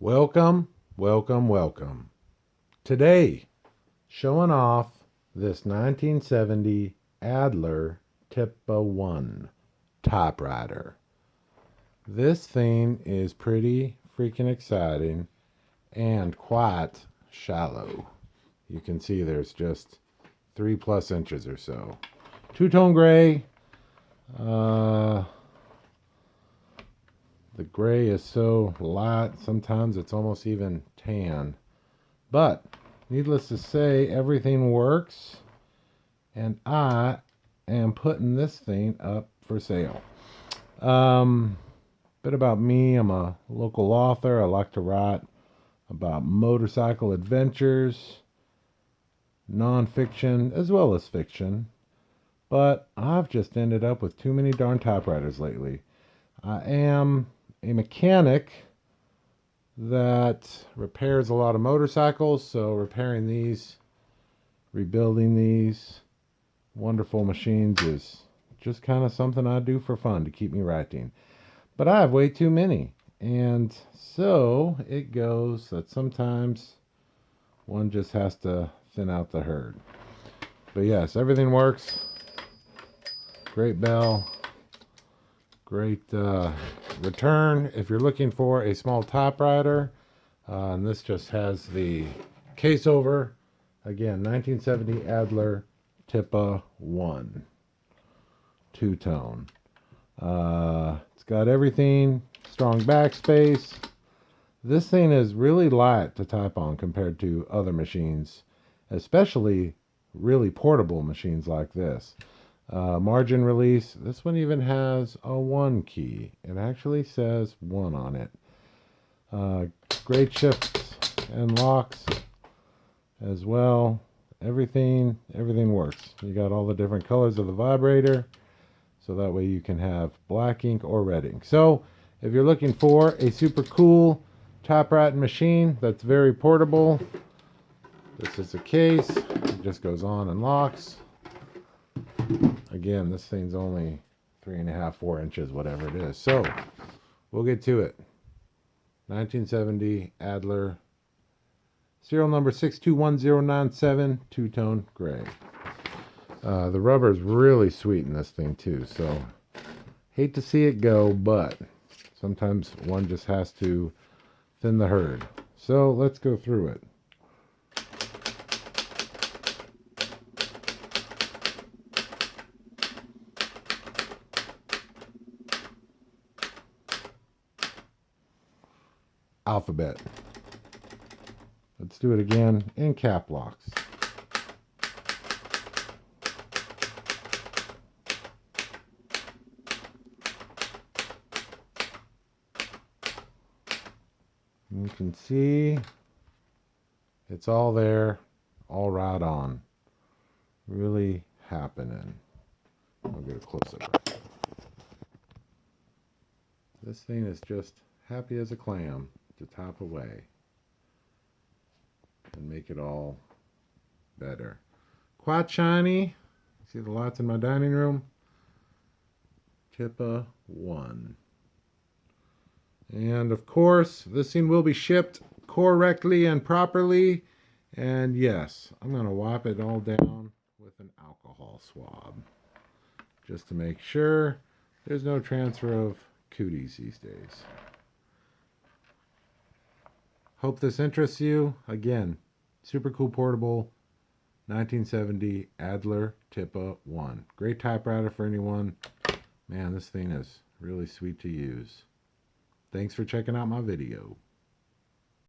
Welcome, welcome, welcome. Today, showing off this 1970 Adler Tippa 1 Typewriter. This thing is pretty freaking exciting and quite shallow. You can see there's just 3+ inches or so. Two-tone gray. The gray is so light, sometimes it's almost even tan. But, needless to say, everything works. And I am putting this thing up for sale. Bit about me, I'm a local author. I like to write about motorcycle adventures, nonfiction, as well as fiction. But I've just ended up with too many darn typewriters lately. I am a mechanic that repairs a lot of motorcycles, so repairing these, rebuilding these wonderful machines is just kind of something I do for fun to keep me writing. But I have way too many, and so it goes that sometimes one just has to thin out the herd. But yes, everything works. Great bell. Great return if you're looking for a small typewriter. And this just has the case over. Again, 1970 Adler Tippa 1. Two-tone. It's got everything. Strong backspace. This thing is really light to type on compared to other machines, especially really portable machines like this. Margin release. This one even has a 1 key. It actually says 1 on it. Great shifts and locks as well. Everything works. You got all the different colors of the vibrator, so that way you can have black ink or red ink. So if you're looking for a super cool typewriting machine that's very portable, this is a case. It just goes on and locks. Again, this thing's only 3.5, 4 inches, whatever it is. So, we'll get to it. 1970 Adler, serial number 621097, two-tone gray. The rubber is really sweet in this thing too, so hate to see it go, but sometimes one just has to thin the herd. So, let's go through it. Alphabet. Let's do it again in cap locks. You can see it's all there, all right on. Really happening. I'll get a close-up. This thing is just happy as a clam to top away and make it all better. Quite shiny. See the lights in my dining room? Tippa 1. And of course, this thing will be shipped correctly and properly. And yes, I'm going to wipe it all down with an alcohol swab, just to make sure there's no transfer of cooties these days. Hope this interests you. Again, super cool portable 1970 Adler Tippa 1. Great typewriter for anyone. Man, this thing is really sweet to use. Thanks for checking out my video.